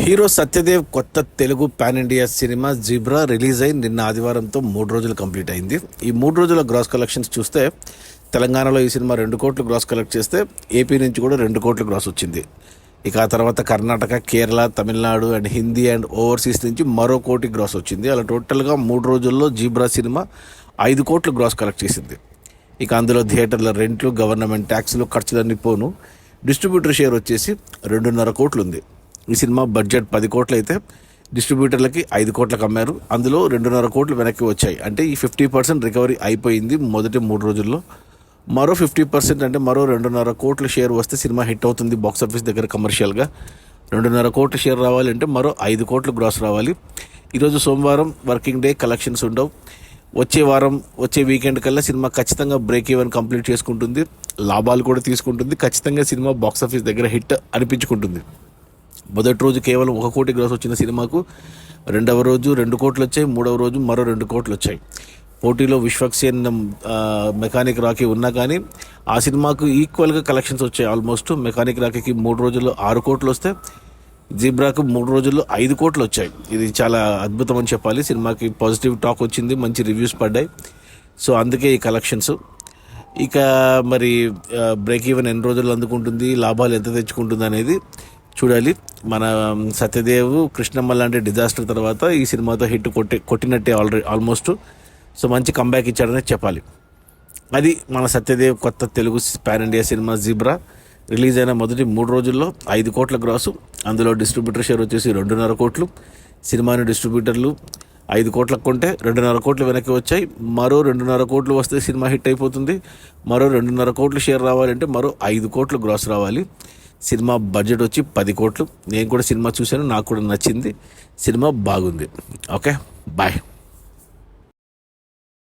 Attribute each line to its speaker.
Speaker 1: Hero Satyadev కొత్త Telugu pan India cinema zebra release అయి నిన్న ఆదివారంతో 3 రోజులు కంప్లీట్ అయింది. ఈ 3 రోజుల గ్రాస్ కలెక్షన్స్ చూస్తే తెలంగాణలో ఈ సినిమా 2 కోట్లు గ్రాస్ కలెక్ట్ చేస్తే ఏపీ నుంచి కూడా 2 కోట్లు గ్రాస్ వచ్చింది. ఇక ఆ తర్వాత Karnataka, Kerala, Tamil Nadu and Hindi and overseas నుంచి మరో 1 కోటి గ్రాస్ వచ్చింది. అలా టోటల్గా 3 రోజుల్లో జిబ్రా సినిమా 5 కోట్లు గ్రాస్ కలెక్ట్ చేసింది. ఇక అందులో థియేటర్ల రెంట్లు, గవర్నమెంట్ ట్యాక్స్లు, ఖర్చులన్నీ పోను డిస్ట్రిబ్యూటర్ షేర్ వచ్చేసి 2.5 కోట్లు ఉంది. ఈ సినిమా బడ్జెట్ 10 కోట్లు అయితే డిస్ట్రిబ్యూటర్లకి 5 కోట్లకు అమ్మారు. అందులో 2.5 కోట్లు వెనక్కి వచ్చాయి. అంటే ఈ 50% రికవరీ అయిపోయింది మొదటి 3 రోజుల్లో. మరో 50% అంటే మరో 2.5 కోట్ల షేర్ వస్తే సినిమా హిట్ అవుతుంది బాక్సాఫీస్ దగ్గర కమర్షియల్గా. 2.5 కోట్ల షేర్ రావాలంటే మరో 5 కోట్లు గ్రాస్ రావాలి. ఈరోజు సోమవారం వర్కింగ్ డే, కలెక్షన్స్ ఉండవు. వచ్చే వారం, వచ్చే వీకెండ్ కల్లా సినిమా ఖచ్చితంగా బ్రేక్ ఈవెన్ కంప్లీట్ చేసుకుంటుంది, లాభాలు కూడా తీసుకుంటుంది. ఖచ్చితంగా సినిమా బాక్సాఫీస్ దగ్గర హిట్ అనిపించుకుంటుంది. మొదటి రోజు కేవలం 1 కోటి గ్రాస్ వచ్చిన సినిమాకు రెండవ రోజు 2 కోట్లు వచ్చాయి, మూడవ రోజు మరో 2 కోట్లు వచ్చాయి. పోటీలో విశ్వక్సేన్, మెకానిక్ రాకీ ఉన్నా కానీ ఆ సినిమాకు ఈక్వల్గా కలెక్షన్స్ వచ్చాయి. ఆల్మోస్ట్ మెకానిక్ రాకీకి 3 రోజుల్లో 6 కోట్లు వస్తే జిబ్రాకు 3 రోజుల్లో 5 కోట్లు వచ్చాయి. ఇది చాలా అద్భుతం అని చెప్పాలి. సినిమాకి పాజిటివ్ టాక్ వచ్చింది, మంచి రివ్యూస్ పడ్డాయి. సో అందుకే ఈ కలెక్షన్స్. ఇక మరి బ్రేక్ ఈవెన్ ఎన్ని రోజులు అందుకుంటుంది, లాభాలు ఎంత తెచ్చుకుంటుంది అనేది చూడాలి. మన సత్యదేవ్, కృష్ణమ్మ లాంటి డిజాస్టర్ తర్వాత ఈ సినిమాతో హిట్ కొట్టినట్టే ఆల్మోస్ట్. సో మంచి కంబ్యాక్ ఇచ్చాడనే చెప్పాలి. అది మన సత్యదేవ్ కొత్త Telugu pan India cinema zebra. Release అయిన మొదటి 3 రోజుల్లో 5 కోట్ల గ్రాసు. అందులో డిస్ట్రిబ్యూటర్ షేర్ వచ్చేసి 2.5 కోట్లు. సినిమాని డిస్ట్రిబ్యూటర్లు 5 కోట్లకు కొంటే 2.5 కోట్లు వెనక్కి వచ్చాయి. మరో 2.5 కోట్లు వస్తే సినిమా హిట్ అయిపోతుంది. మరో 2.5 కోట్లు షేర్ రావాలంటే మరో 5 కోట్లు గ్రాస్ రావాలి. సినిమా బడ్జెట్ వచ్చి 10 కోట్లు. నేను కూడా సినిమా చూశాను, నాకు కూడా నచ్చింది. సినిమా బాగుంది. Okay, bye.